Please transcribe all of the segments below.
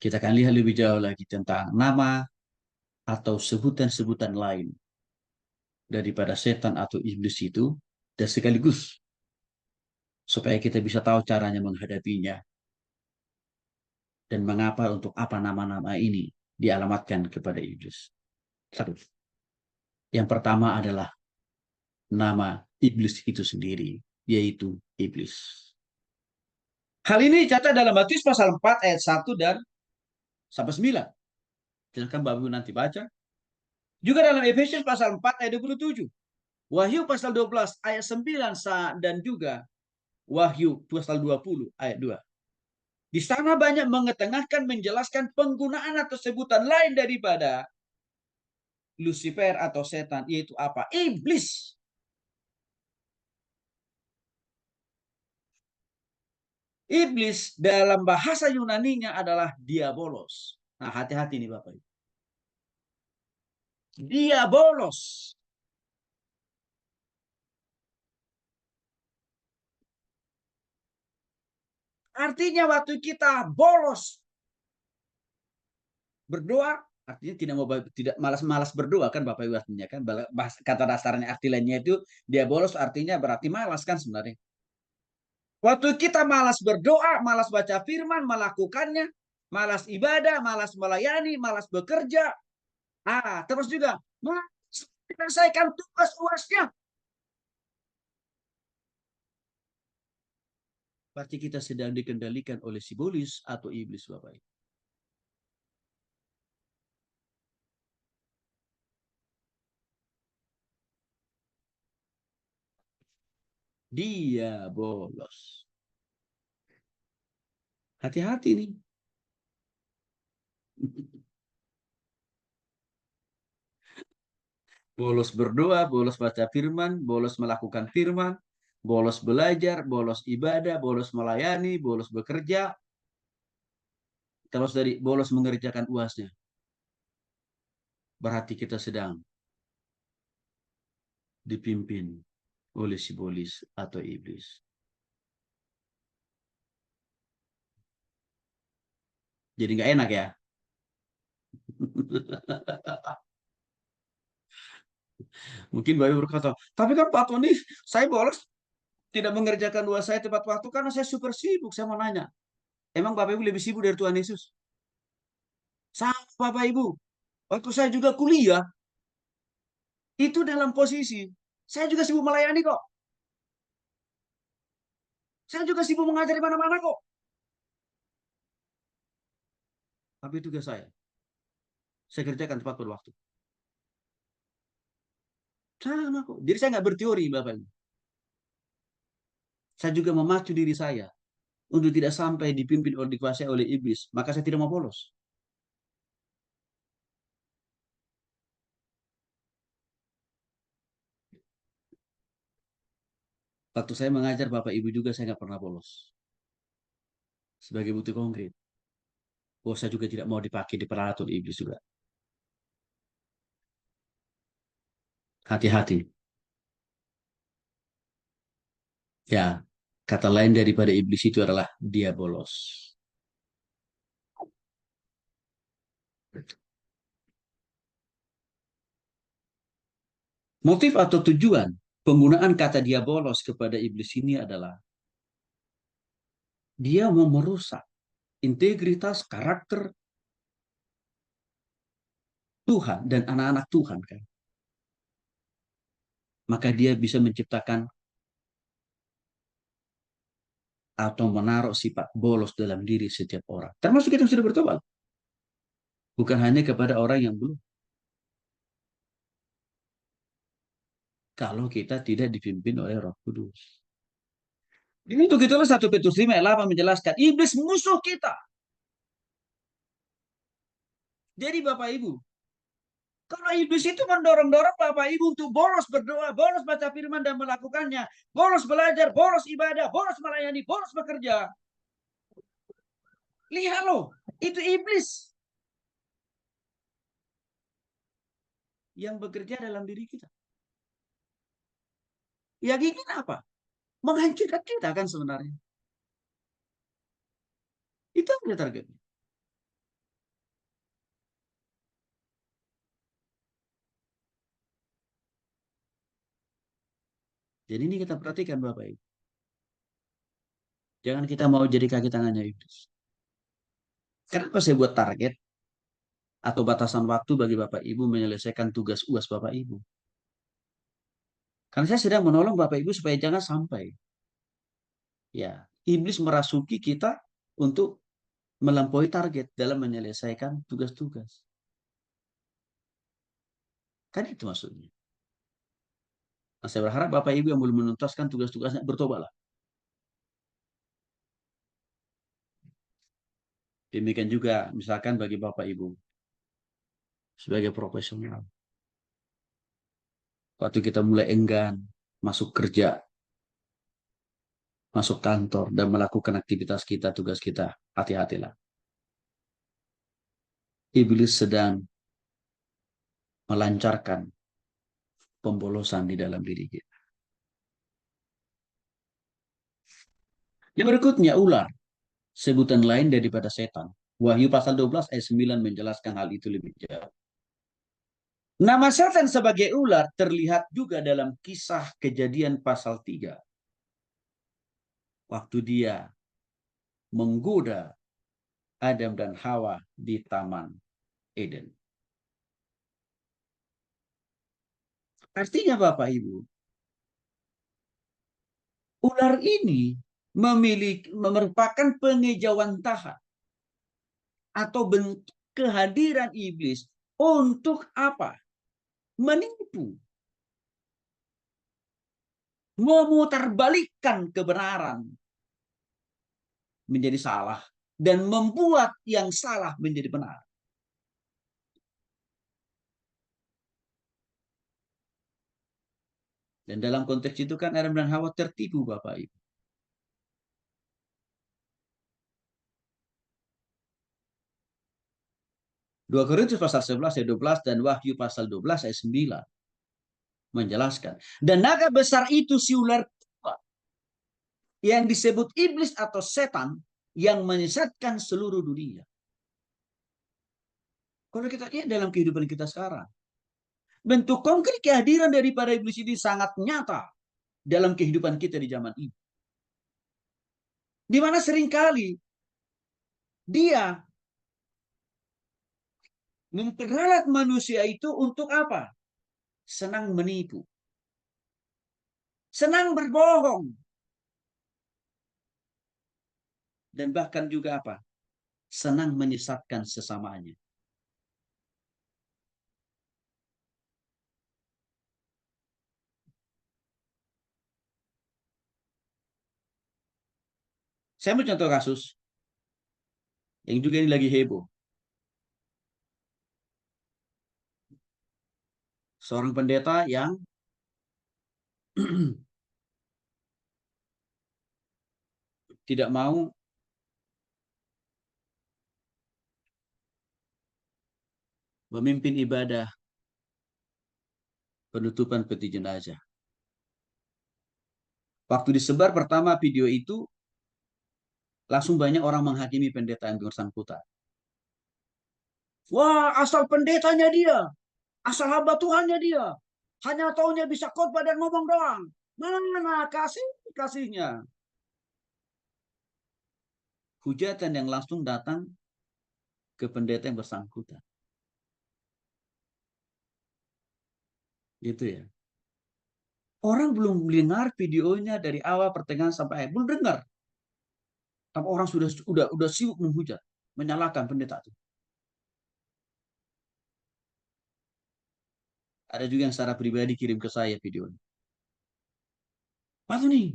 Kita akan lihat lebih jauh lagi tentang nama atau sebutan-sebutan lain daripada setan atau iblis itu, dan sekaligus supaya kita bisa tahu caranya menghadapinya dan mengapa untuk apa nama-nama ini dialamatkan kepada iblis. Satu. Yang pertama adalah nama iblis itu sendiri, yaitu iblis. Hal ini dicatat dalam Matius pasal 4 ayat 1 dan sampai 9. Silahkan Bapak Ibu nanti baca. Juga dalam Efesius pasal 4 ayat 27. Wahyu pasal 12 ayat 9 dan juga Wahyu pasal 20 ayat 2. Di sana banyak mengetengahkan, menjelaskan penggunaan atau sebutan lain daripada Lucifer atau setan, yaitu apa? Iblis. Iblis dalam bahasa Yunaninya adalah diabolos. Nah, hati-hati nih Bapak. Diabolos. Artinya waktu kita bolos berdoa, artinya tidak malas-malas berdoa kan Bapak Ibu, artinya kan kata dasarnya arti lainnya itu diabolos artinya berarti malas kan sebenarnya. Waktu kita malas berdoa, malas baca firman, melakukannya, malas ibadah, malas melayani, malas bekerja, terus juga menyelesaikan tugas uasnya. Berarti kita sedang dikendalikan oleh sibolis atau iblis Bapak. Dia bolos. Hati-hati nih. Bolos berdoa, bolos baca firman, bolos melakukan firman, bolos belajar, bolos ibadah, bolos melayani, bolos bekerja, terus dari bolos mengerjakan uasnya. Berarti kita sedang dipimpin oleh sibolis atau iblis. Jadi nggak enak ya. Mungkin Bayu berkata, tapi kan Pak Tony, saya bolos tidak mengerjakan uas saya tepat waktu karena saya super sibuk. Saya mau nanya, emang Bapak Ibu lebih sibuk dari Tuhan Yesus? Sama Bapak Ibu. Waktu saya juga kuliah, itu dalam posisi, saya juga sibuk melayani kok. Saya juga sibuk mengajar di mana-mana kok. Tapi tugas saya kerjakan tepat pada waktu. Sama kok. Jadi saya nggak berteori, Bapak Ibu. Saya juga memacu diri saya untuk tidak sampai dipimpin oleh dikuasai oleh iblis. Maka saya tidak mau bolos. Waktu saya mengajar Bapak Ibu juga saya nggak pernah bolos. Sebagai bukti konkret. Oh, saya juga tidak mau dipakai di peralat oleh iblis juga. Hati-hati. Ya, kata lain daripada iblis itu adalah dia bolos. Motif atau tujuan penggunaan kata dia bolos kepada iblis ini adalah dia mau merusak integritas karakter Tuhan dan anak-anak Tuhan kan. Maka dia bisa menciptakan atau menaruh sifat bolos dalam diri setiap orang. Termasuk kita yang sudah bertobat. Bukan hanya kepada orang yang belum. Kalau kita tidak dipimpin oleh Roh Kudus. Ini untuk itulah 1 Petrus 5 ayat 8 menjelaskan iblis musuh kita. Jadi Bapak Ibu, kalau iblis itu mendorong-dorong Bapak Ibu untuk bolos berdoa, bolos baca firman dan melakukannya, bolos belajar, bolos ibadah, bolos melayani, bolos bekerja. Lihat loh, itu iblis yang bekerja dalam diri kita. Yang ingin apa? Menghancurkan kita kan sebenarnya. Itu yang targetnya. Jadi ini kita perhatikan Bapak Ibu. Jangan kita mau jadi kaki tangannya iblis. Kenapa saya buat target atau batasan waktu bagi Bapak Ibu menyelesaikan tugas UAS Bapak Ibu? Karena saya sedang menolong Bapak Ibu supaya jangan sampai ya iblis merasuki kita untuk melampaui target dalam menyelesaikan tugas-tugas. Kan itu maksudnya. Nah, saya berharap Bapak Ibu yang belum menuntaskan tugas-tugasnya bertobatlah. Demikian juga misalkan bagi Bapak Ibu sebagai profesional. Waktu kita mulai enggan masuk kerja, masuk kantor, dan melakukan aktivitas kita, tugas kita, hati-hatilah. Iblis sedang melancarkan pembolosan di dalam diri kita. Yang berikutnya, ular. Sebutan lain daripada setan. Wahyu pasal 12 ayat 9 menjelaskan hal itu lebih jauh. Nama setan sebagai ular terlihat juga dalam kisah Kejadian pasal 3. Waktu dia menggoda Adam dan Hawa di Taman Eden. Artinya Bapak Ibu, ular ini merupakan pengejauhan tahap atau bentuk kehadiran iblis untuk apa? Menipu, memutarbalikkan kebenaran menjadi salah dan membuat yang salah menjadi benar. Dan dalam konteks itu kan Adam dan Hawa tertipu Bapak Ibu. 2 Korintus pasal 11 ayat 12 dan Wahyu pasal 12 ayat 9 menjelaskan. Dan naga besar itu si ular yang disebut iblis atau setan yang menyesatkan seluruh dunia. Kalau kita lihat dalam kehidupan kita sekarang, bentuk konkret kehadiran daripada iblis ini sangat nyata dalam kehidupan kita di zaman ini. Di mana seringkali dia memperalat manusia itu untuk apa? Senang menipu. Senang berbohong. Dan bahkan juga apa? Senang menyesatkan sesamanya. Saya mau contoh kasus yang juga ini lagi heboh. Seorang pendeta yang tidak mau memimpin ibadah penutupan peti jenazah. Waktu disebar pertama video itu, langsung banyak orang menghakimi pendeta yang bersangkutan. Wah, asal pendetanya dia, asal hamba Tuhannya dia, hanya taunya bisa khotbah dan ngomong doang. Mana kasihnya? Hujatan yang langsung datang ke pendeta yang bersangkutan. Gitu ya. Orang belum dengar videonya dari awal pertengahan sampai akhir, belum dengar. Tapi orang sudah sibuk menghujat, menyalahkan pendeta itu. Ada juga yang secara pribadi kirim ke saya videonya. Pak nih,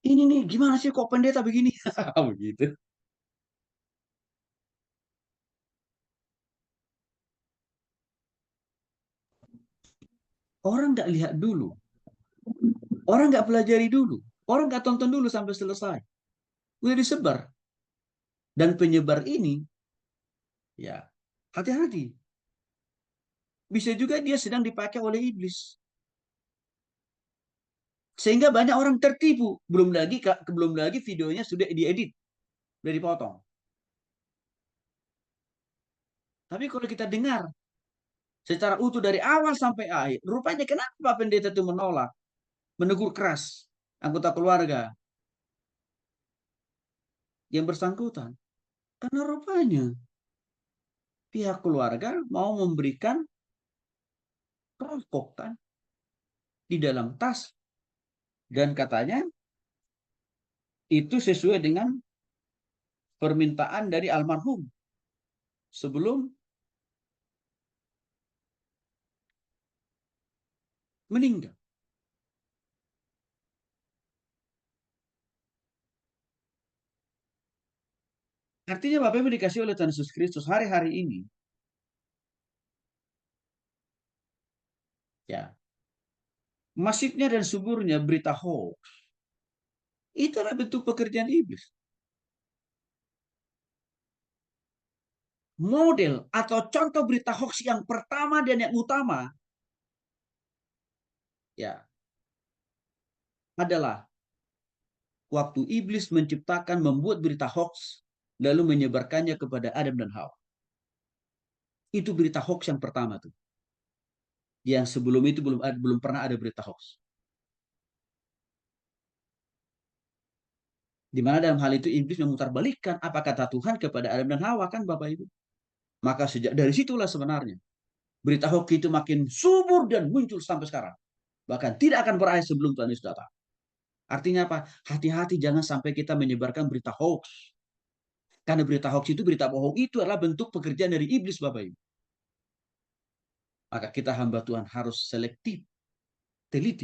ini nih gimana sih kok pendeta begini? Begitu. Orang nggak lihat dulu, orang nggak pelajari dulu, orang nggak tonton dulu sampai selesai. Udah disebar. Dan penyebar ini, ya hati-hati. Bisa juga dia sedang dipakai oleh iblis. Sehingga banyak orang tertipu. Belum lagi videonya sudah diedit, sudah dipotong. Tapi kalau kita dengar secara utuh dari awal sampai akhir, rupanya kenapa pendeta itu menolak? menegur keras anggota keluarga yang bersangkutan. Karena rupanya pihak keluarga mau memberikan rokok kan di dalam tas. Dan katanya itu sesuai dengan permintaan dari almarhum sebelum meninggal. Artinya Bapak Ibu dikasih oleh Tuhan Yesus Kristus hari-hari ini, ya, masifnya dan suburnya berita hoax, itu adalah bentuk pekerjaan iblis. Model atau contoh berita hoax yang pertama dan yang utama, ya, adalah waktu iblis menciptakan, membuat berita hoax, lalu menyebarkannya kepada Adam dan Hawa. Itu berita hoax yang pertama tuh. Yang sebelum itu belum pernah ada berita hoax. Di mana dalam hal itu iblis memutarbalikkan apa kata Tuhan kepada Adam dan Hawa kan Bapak Ibu. Maka sejak dari situlah sebenarnya berita hoax itu makin subur dan muncul sampai sekarang. Bahkan tidak akan berakhir sebelum Tuhan Yesus datang. Artinya apa? Hati-hati jangan sampai kita menyebarkan berita hoax. Karena berita hoax itu, berita bohong itu adalah bentuk pekerjaan dari iblis Bapak Ibu. Maka kita hamba Tuhan harus selektif, teliti